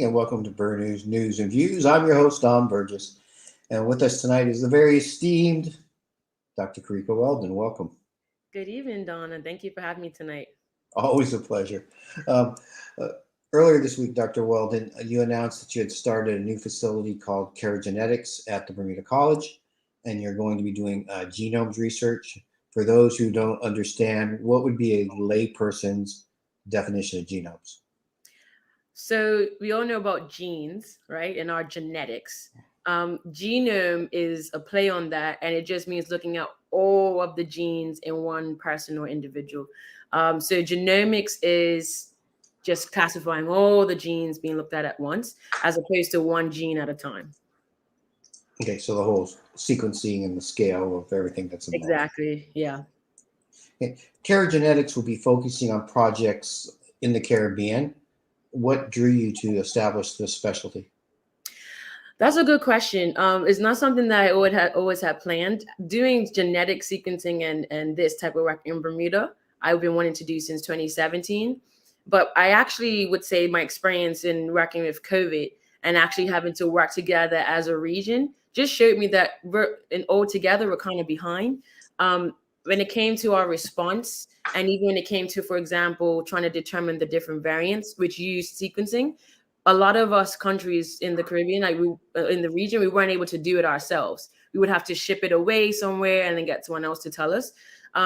and welcome to Bird News and Views. I'm your host, Don Burgess, and with us tonight is the very esteemed Dr. Carika Weldon. Welcome. Good evening, Donna. Thank you for having me tonight. Always a pleasure. Um, uh, Earlier this week, Dr. Weldon, you announced that you had started a new facility called Genetics at the Bermuda College, and you're going to be doing genomes research. For those who don't understand, what would be a layperson's definition of genomes? So we all know about genes, right? And our genetics. Genome is a play on that, and it just means looking at all of the genes in one person or individual. So genomics is just classifying all the genes being looked at once, as opposed to one gene at a time. Okay, so the whole sequencing and the scale of everything that's involved. Exactly. Yeah. Okay. Genetics will be focusing on projects in the Caribbean. What drew you to establish this specialty? That's a good question. It's not something that I always had planned. Doing genetic sequencing and this type of work in Bermuda, I've been wanting to do since 2017. But I actually would say my experience in working with COVID and actually having to work together as a region just showed me that all together we're kind of behind. When it came to our response, and even when it came to, for example, trying to determine the different variants which use sequencing, a lot of us countries in the Caribbean, in the region, we weren't able to do it ourselves. We would have to ship it away somewhere and then get someone else to tell us.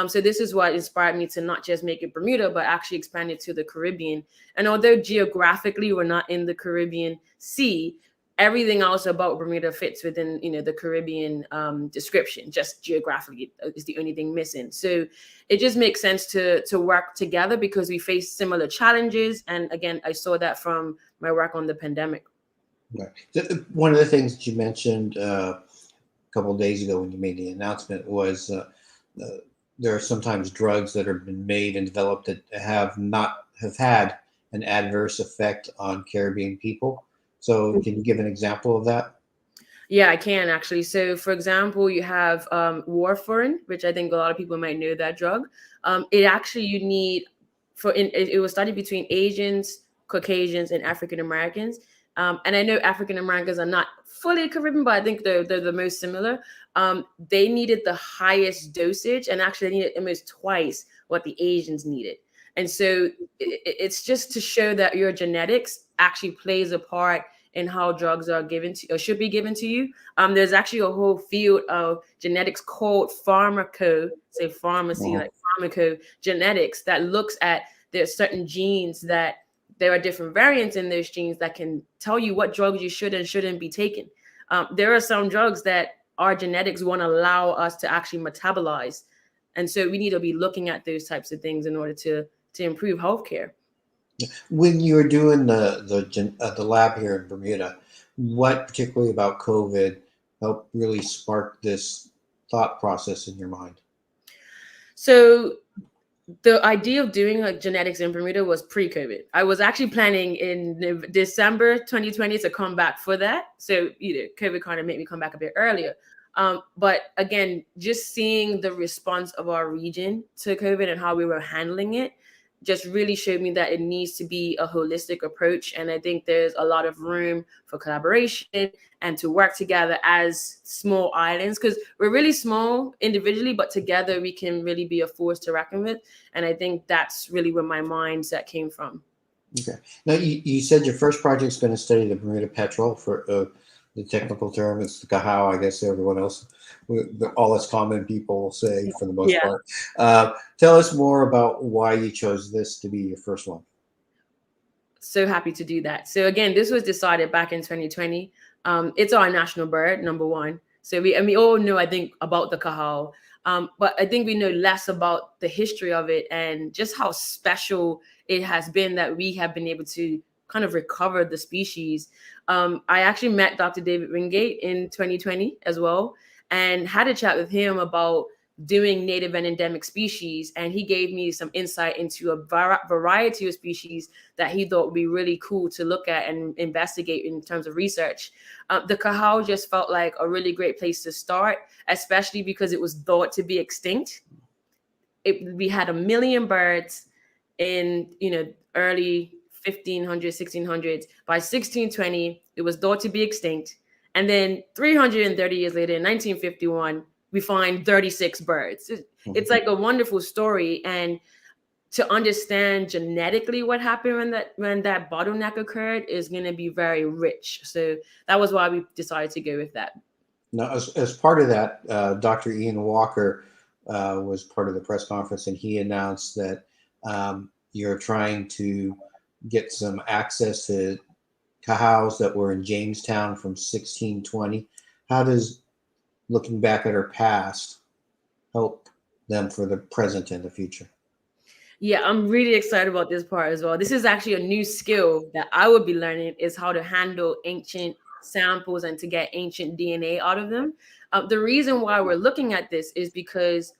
So this is what inspired me to not just make it Bermuda, but actually expand it to the Caribbean. And although geographically we're not in the Caribbean Sea, everything else about Bermuda fits within, the Caribbean description. Just geographically is the only thing missing. So it just makes sense to work together because we face similar challenges. And again, I saw that from my work on the pandemic. Right. One of the things that you mentioned a couple of days ago when you made the announcement was there are sometimes drugs that have been made and developed that have had an adverse effect on Caribbean people. So can you give an example of that? Yeah, I can actually. So, for example, you have warfarin, which I think a lot of people might know that drug. It actually you need it was studied between Asians, Caucasians, and African Americans. And I know African Americans are not fully Caribbean, but I think they're the most similar. They needed the highest dosage, and actually they needed almost twice what the Asians needed. And so it's just to show that your genetics actually plays a part in how drugs are given to or should be given to you. There's actually a whole field of genetics called say pharmacy, like pharmacogenetics, that looks at there's certain genes that there are different variants in those genes that can tell you what drugs you should and shouldn't be taking. There are some drugs that our genetics won't allow us to actually metabolize. And so we need to be looking at those types of things in order to improve healthcare. When you were doing the lab here in Bermuda, what particularly about COVID helped really spark this thought process in your mind? So the idea of doing like genetics in Bermuda was pre-COVID. I was actually planning in December 2020 to come back for that. So COVID kind of made me come back a bit earlier. But again, just seeing the response of our region to COVID and how we were handling it just really showed me that it needs to be a holistic approach. And I think there's a lot of room for collaboration and to work together as small islands, because we're really small individually, but together we can really be a force to reckon with. And I think that's really where my mindset came from. Okay. Now, you said your first project is going to study the Bermuda petrel. For the technical term, it's the cahao, I guess everyone else, all us common people say for the most part. Tell us more about why you chose this to be your first one. So happy to do that. So again, this was decided back in 2020. It's our national bird, number one. So we all know, I think, about the cahao. But I think we know less about the history of it and just how special it has been that we have been able to kind of recover the species. I actually met Dr. David Wingate in 2020 as well and had a chat with him about doing native and endemic species. And he gave me some insight into a variety of species that he thought would be really cool to look at and investigate in terms of research. The cahao just felt like a really great place to start, especially because it was thought to be extinct. We had 1 million birds in early 1500s, 1600s. By 1620, it was thought to be extinct. And then 330 years later, in 1951, we find 36 birds. It's like a wonderful story. And to understand genetically what happened when that bottleneck occurred is going to be very rich. So that was why we decided to go with that. Now, as part of that, Dr. Ian Walker was part of the press conference, and he announced that you're trying to get some access to cows that were in Jamestown from 1620. How does looking back at our past help them for the present and the future? Yeah, I'm really excited about this part as well. This is actually a new skill that I would be learning, is how to handle ancient samples and to get ancient DNA out of them. The reason why we're looking at this is because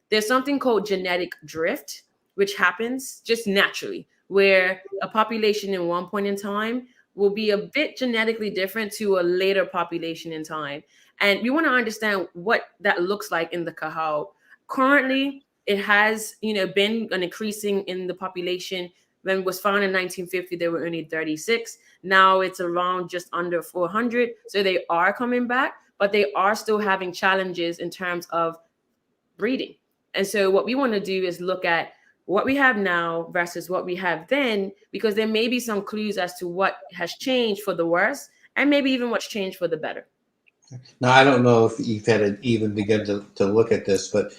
there's something called genetic drift, which happens just naturally, where a population in one point in time will be a bit genetically different to a later population in time. And we want to understand what that looks like in the Cahal. Currently, it has, been an increasing in the population. When it was found in 1950, there were only 36. Now it's around just under 400. So they are coming back, but they are still having challenges in terms of breeding. And so what we want to do is look at what we have now versus what we have then, because there may be some clues as to what has changed for the worse and maybe even what's changed for the better. Now, I don't know if you've had to even begin to look at this, but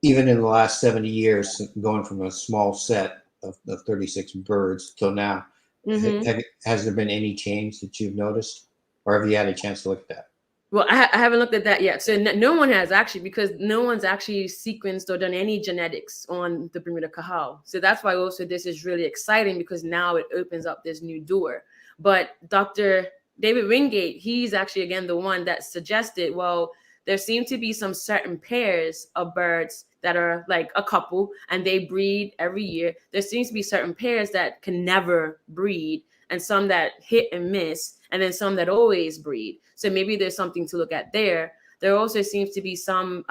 even in the last 70 years, going from a small set of 36 birds till now, has there been any change that you've noticed, or have you had a chance to look at that? Well, I haven't looked at that yet. So no one has actually, because no one's actually sequenced or done any genetics on the Bermuda Cahal. So that's why also this is really exciting, because now it opens up this new door. But Dr. David Wingate, he's actually, again, the one that suggested, well, there seem to be some certain pairs of birds that are like a couple and they breed every year. There seems to be certain pairs that can never breed, and some that hit and miss, and then some that always breed. So maybe there's something to look at there. There also seems to be some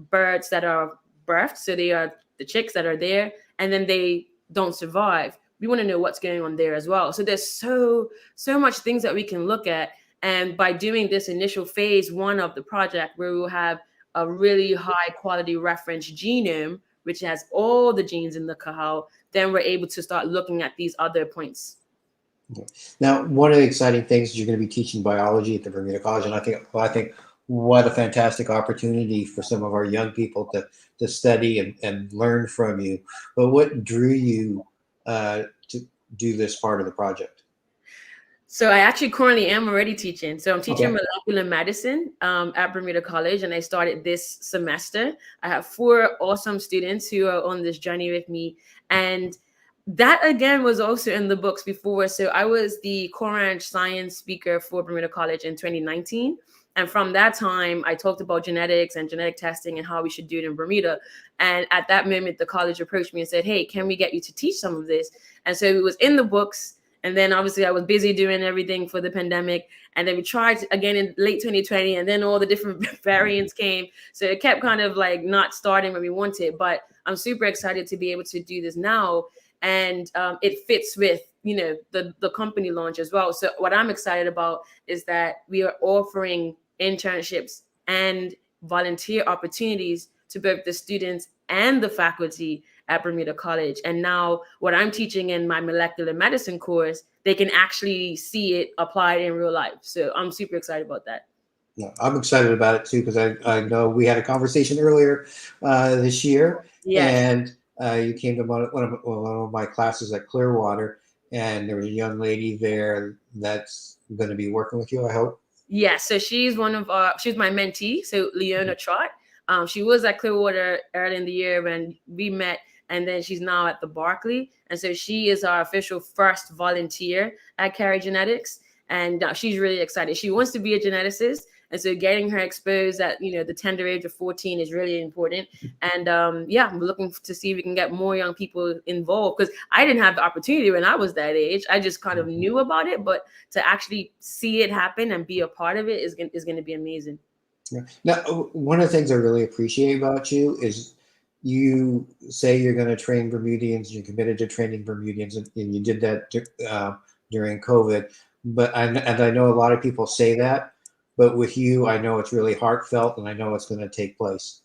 birds that are birthed. So they are the chicks that are there, and then they don't survive. We want to know what's going on there as well. So there's so much things that we can look at. And by doing this initial phase 1 of the project, where we will have a really high quality reference genome, which has all the genes in the Cahal, then we're able to start looking at these other points. Now, one of the exciting things is you're going to be teaching biology at the Bermuda College, and I think what a fantastic opportunity for some of our young people to study and learn from you. But what drew you to do this part of the project? So I actually currently am already teaching. So I'm teaching molecular medicine at Bermuda College, and I started this semester. I have 4 awesome students who are on this journey with me, and that again was also in the books before. So I was the Corange Science speaker for Bermuda College in 2019. And from that time, I talked about genetics and genetic testing and how we should do it in Bermuda. And at that moment, the college approached me and said, hey, can we get you to teach some of this? And so it was in the books. And then obviously I was busy doing everything for the pandemic. And then we tried again in late 2020, and then all the different variants came. So it kept kind of like not starting when we wanted. But I'm super excited to be able to do this now. And it fits with, the company launch as well. So what I'm excited about is that we are offering internships and volunteer opportunities to both the students and the faculty at Bermuda College. And now what I'm teaching in my molecular medicine course, they can actually see it applied in real life. So I'm super excited about that. Yeah, I'm excited about it too, because I know we had a conversation earlier this year. Yes. And you came to one of my classes at Clearwater, and there was a young lady there that's going to be working with you, I hope. Yeah, so she's she's my mentee, so Leona Trott. She was at Clearwater early in the year when we met, and then she's now at the Barclay. And so she is our official first volunteer at Carry Genetics, and she's really excited. She wants to be a geneticist, and so getting her exposed at the tender age of 14 is really important. And I'm looking to see if we can get more young people involved, because I didn't have the opportunity when I was that age. I just kind of knew about it, but to actually see it happen and be a part of it is going to be amazing. Yeah. Now, one of the things I really appreciate about you is you say you're going to train Bermudians, you're committed to training Bermudians, and you did that during COVID. But and I know a lot of people say that, but with you, I know it's really heartfelt, and I know it's going to take place.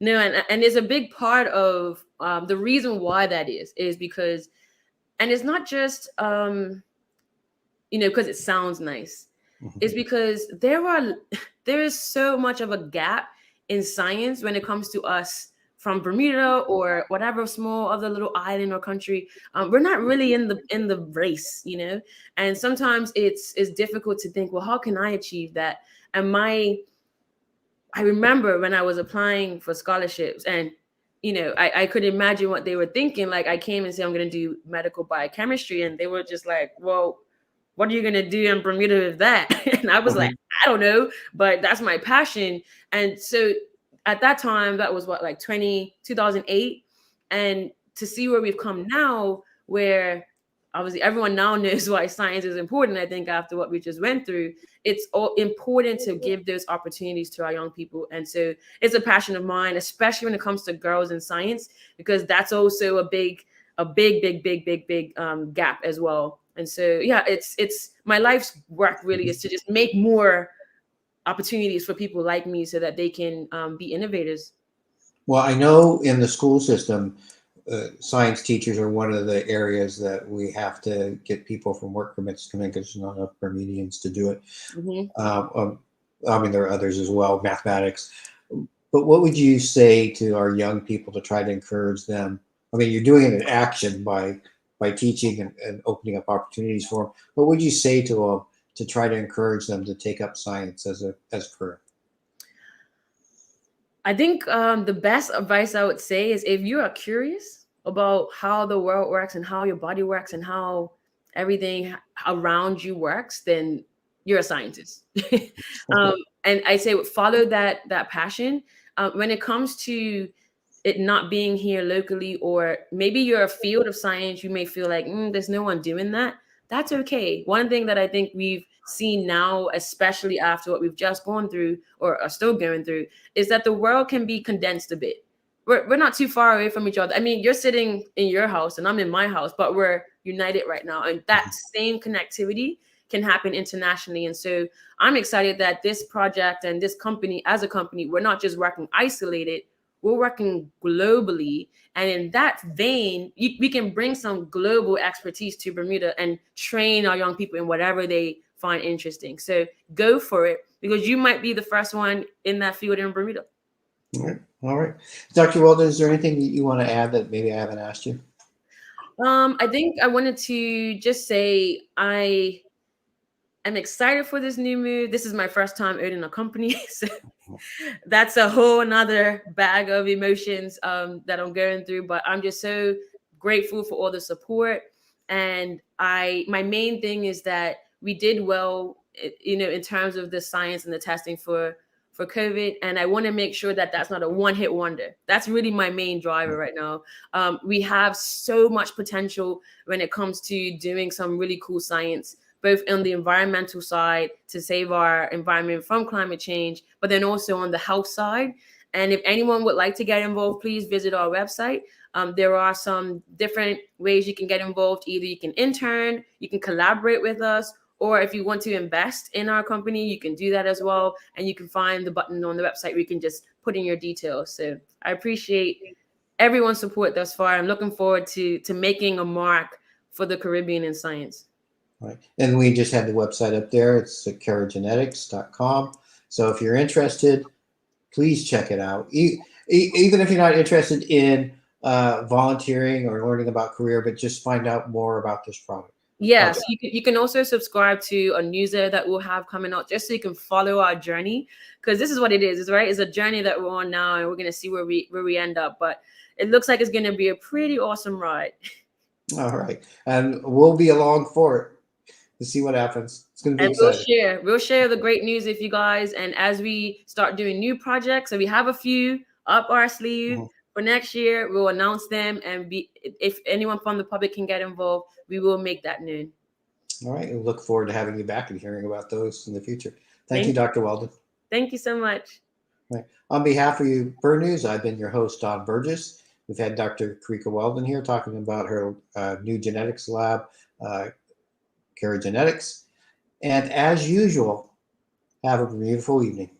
No, and it's a big part of the reason why that is because, and it's not just because it sounds nice. It's because there is so much of a gap in science when it comes to us from Bermuda or whatever small other little island or country. We're not really in the race. And sometimes it's difficult to think, well, how can I achieve that? And I remember when I was applying for scholarships, and I could imagine what they were thinking. Like, I came and said I'm going to do medical biochemistry, and they were just like, well, what are you going to do in Bermuda with that? And I was like, I don't know, but that's my passion. And so at that time, that was what, like 2008. And to see where we've come now, where obviously everyone now knows why science is important. I think after what we just went through, it's all important to give those opportunities to our young people. And so it's a passion of mine, especially when it comes to girls in science, because that's also a big gap as well. And so, yeah, it's my life's work really is to just make more opportunities for people like me so that they can be innovators. Well, I know in the school system, science teachers are one of the areas that we have to get people from work permits to come in because there's not enough Bermudians to do it. Mm-hmm. I mean, there are others as well, mathematics. But what would you say to our young people to try to encourage them? I mean, you're doing it in action by teaching and opening up opportunities for them. What would you say to them to try to encourage them to take up science as a career? I think the best advice I would say is, if you are curious about how the world works and how your body works and how everything around you works, then you're a scientist. um, and I say follow that passion. When it comes to it not being here locally, or maybe you're a field of science, you may feel like there's no one doing that. That's okay. One thing that I think we've seen now, especially after what we've just gone through or are still going through, is that the world can be condensed a bit. We're not too far away from each other. I mean, you're sitting in your house and I'm in my house, but we're united right now. And that same connectivity can happen internationally. And so I'm excited that this project and this company, as a company, we're not just working isolated, we're working globally. And in that vein, we can bring some global expertise to Bermuda and train our young people in whatever they find interesting. So go for it, because you might be the first one in that field in Bermuda. All right. All right. Dr. Weldon, is there anything that you want to add that maybe I haven't asked you? I think I wanted to just say I'm excited for this new move. This is my first time owning a company. So that's a whole another bag of emotions that I'm going through. But I'm just so grateful for all the support. And my main thing is that we did well, in terms of the science and the testing for COVID. And I want to make sure that that's not a one-hit wonder. That's really my main driver right now. We have so much potential when it comes to doing some really cool science, both on the environmental side to save our environment from climate change, but then also on the health side. And if anyone would like to get involved, please visit our website. There are some different ways you can get involved. Either you can intern, you can collaborate with us, or if you want to invest in our company, you can do that as well. And you can find the button on the website where you can just put in your details. So I appreciate everyone's support thus far. I'm looking forward to making a mark for the Caribbean in science. Right. And we just had the website up there. It's caragenetics.com. So if you're interested, please check it out. Even if you're not interested in volunteering or learning about career, but just find out more about this product. Yes, you can also subscribe to a newsletter that we'll have coming out, just so you can follow our journey, because this is what it is, right? It's a journey that we're on now, and we're going to see where we end up. But it looks like it's going to be a pretty awesome ride. All right. And we'll be along for it to see what happens. It's going to be exciting. We'll share the great news with you guys. And as we start doing new projects, and we have a few up our sleeve for next year, we'll announce them. And if anyone from the public can get involved, we will make that known. All right. We look forward to having you back and hearing about those in the future. Thank you, Dr. Weldon. Thank you so much. Right. On behalf of you, Bird News, I've been your host, Don Burgess. We've had Dr. Carika Weldon here talking about her new genetics lab, Genetics. And as usual, have a beautiful evening.